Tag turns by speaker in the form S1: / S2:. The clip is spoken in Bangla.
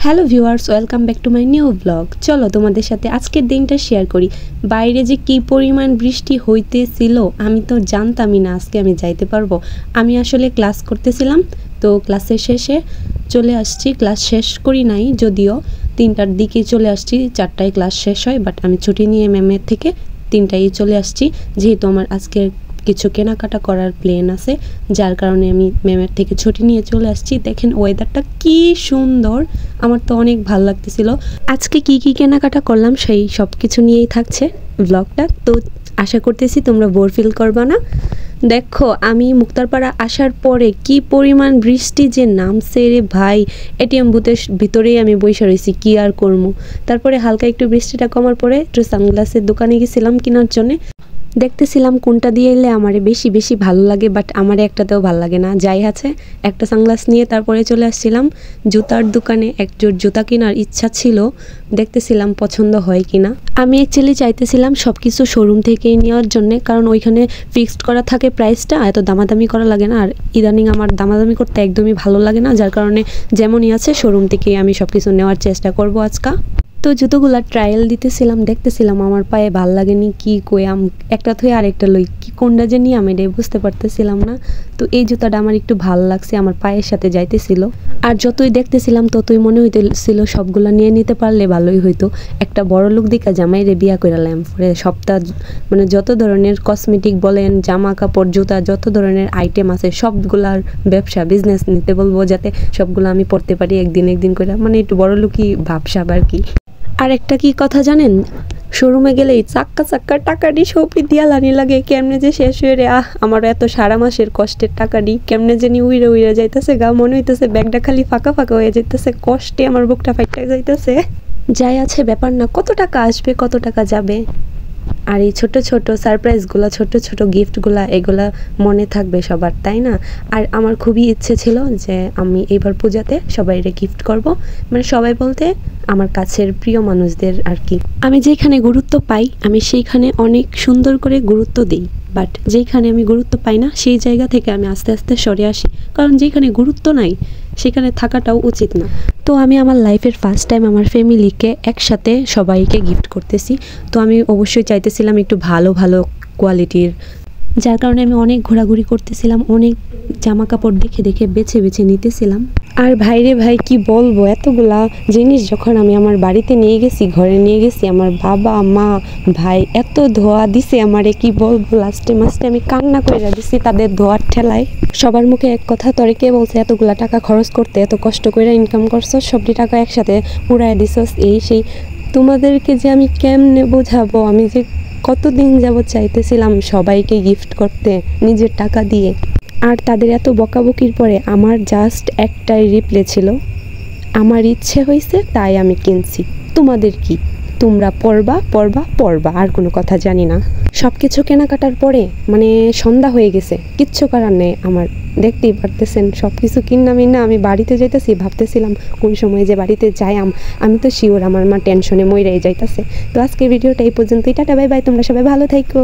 S1: Hello viewers, welcome back to my new blog. চলো তোমাদের সাথে আজকের দিনটা শেয়ার করি। বাইরে যে কী পরিমাণ বৃষ্টি হইতেছিল আমি তো জানতামই না আজকে আমি যাইতে পারবো। আমি আসলে ক্লাস করতেছিলাম, তো ক্লাসের শেষে চলে আসছি। ক্লাস শেষ করি নাই, যদিও 3টার দিকে চলে আসছি, 4টায় ক্লাস শেষ হয়, বাট আমি ছুটি নিয়ে ম্যামের থেকে 3টায় চলে আসছি, যেহেতু আমার আজকে কিছু কেনাকাটা করার প্ল্যান আছে, যার কারণে আমি ম্যামের থেকে ছুটি নিয়ে চলে আসছি। দেখেন ওয়েদারটা কি সুন্দর, আমার তো অনেক ভালো লাগতেছিল। আজকে কি কি কেনাকাটা করলাম সেই সব কিছু নিয়েই থাকছে ব্লগটা, তো আশা করতেছি তোমরা বোর ফিল করবা না। দেখো আমি মুক্তারপাড়া আসার পরে কি পরিমাণ বৃষ্টি যে নামছে রে ভাই, এটিএম বুথের ভিতরেই আমি বসে রয়েছি, কি আর করবো। তারপরে হালকা একটু বৃষ্টিটা কমার পরে একটু সানগ্লাসের দোকানে গেছিলাম কেনার জন্যে। দেখতেছিলাম কোনটা দিয়ে এলে আমার বেশি বেশি ভালো লাগে, বাট আমার একটাতেও ভালো লাগে না। যাই আছে একটা সানগ্লাস নিয়ে তারপরে চলে আসছিলাম জুতার দোকানে। এক জোড় জুতা কেনার ইচ্ছা ছিল, দেখতেছিলাম পছন্দ হয় কিনা। আমি অ্যাকচুয়ালি চাইতেছিলাম সব কিছু শোরুম থেকেই নেওয়ার জন্যে, কারণ ওইখানে ফিক্সড করা থাকে প্রাইসটা, এত দামাদামি করা লাগে না। আর ইদানিং আমার দামাদামি করতে একদমই ভালো লাগে না, যার কারণে যেমনই আছে শোরুম থেকেই আমি সব কিছু নেওয়ার চেষ্টা করবো আজকা। তো জুতোগুলা ট্রায়াল দিতেছিলাম, দেখতেছিলাম আমার পায়ে ভাল লাগেনি, কি কইয়াম একটা থই আরেকটা লই, কি কোনটা যে নিয়ে আমি এটাই বুঝতে পারতেছিলাম না। তো এই জুতাটা আমার একটু ভাল লাগছে, আমার পায়ের সাথে যাইতেছিল। আর যতই দেখতেছিলাম ততই মনে হইতেছিল সবগুলা নিয়ে নিতে পারলে ভালোই হইতো। একটা বড় লোক দিকা জামাইরে বিয়া কইরালাম, পরে সপ্তাহ মানে যত ধরনের কসমেটিক বলেন, জামা কাপড়, জুতা, যত ধরনের আইটেম আছে সবগুলার ব্যবসা বিজনেস নিতে বলবো, যাতে সবগুলো আমি পড়তে পারি একদিন একদিন করে, মানে একটু বড় লোকই ভাবসাব আর কি। আর একটা কি কথা জানেন, শোরুমে গেলেই চাক্কা টাকাডি সবই দিয়া লানি লাগে, কেমনে যে শেষ হয়ে রে। আমার এত সারা মাসের কষ্টের টাকাডি কেমনে জানি উইরে যাইতেছে গা, মনে হইতেছে ব্যাগটা খালি ফাঁকা হয়ে যাইতেছে, কষ্টে আমার বুকটা ফাইটা যাইতেছে। যাই আছে ব্যাপার না, কত টাকা আসবে কত টাকা যাবে। আর এই ছোট ছোট সারপ্রাইজগুলো, ছোট ছোট গিফটগুলো, এগুলা মনে থাকবে সবার, তাই না? আর আমার খুবই ইচ্ছে ছিল যে আমি এইবার পূজাতে সবাইরে গিফট করব, মানে সবাই বলতে আমার কাছের প্রিয় মানুষদের আর কি। আমি যেখানে গুরুত্ব পাই আমি সেইখানে অনেক সুন্দর করে গুরুত্ব দিই, বাট যেইখানে আমি গুরুত্ব পাই না সেই জায়গা থেকে আমি আস্তে আস্তে সরে আসি, কারণ যেখানে গুরুত্ব নাই সেখানে থাকাটাও উচিত না। তো আমি আমার লাইফের ফার্স্ট টাইম আমার ফ্যামিলিকে একসাথে সবাইকে গিফট করতেছি, তো আমি অবশ্যই চাইতেছিলাম একটু ভালো ভালো কোয়ালিটির, যার কারণে আমি অনেক ঘোরাঘুরি করতেছিলাম, অনেক জামা কাপড় দেখে দেখে বেছে বেছে নিতেছিলাম। আর ভাইরে ভাই কি বলবো, এতগুলা জিনিস যখন আমি আমার বাড়িতে নিয়ে গেছি, ঘরে নিয়ে গেছি, আমার বাবা মা ভাই এত ধোয়া দিছে আমারে, কি বলবো, লাস্টে মাস্টে আমি কান্না করে দিছি তাদের ধোয়ার ঠেলায়। সবার মুখে এক কথা, তোরে কে বলছে এতগুলা টাকা খরচ করতে, এত কষ্ট করে ইনকাম করছো, সবটি টাকা একসাথে উড়ায় দিছস, এই সেই। তোমাদেরকে যে আমি কেমনে বোঝাবো, আমি যে কতদিন যাবত চাইতেছিলাম সবাইকে গিফট করতে নিজের টাকা দিয়ে। আর তাদের এত বকাবকির পরে আমার জাস্ট একটাই রিপ্লে ছিল, আমার ইচ্ছে হয়েছে তাই আমি কিনছি, তোমাদের কি, তোমরা পড়বা, আর কোনো কথা জানি না। সব কিছু কেনাকাটার পরে মানে সন্ধ্যা হয়ে গেছে, কিচ্ছু করার নেই আমার, দেখতেই পারতেছেন সব কিছু কিনা আমি বাড়িতে যাইতেছি, ভাবতেছিলাম কোন সময় যে বাড়িতে যাই। আমি তো শিওর আমার মা টেনশনে মইরাই যাইতেছে। তো আজকের ভিডিওটা এই পর্যন্তই, টাটা বাই বাই, তোমরা সবাই ভালো থাকো।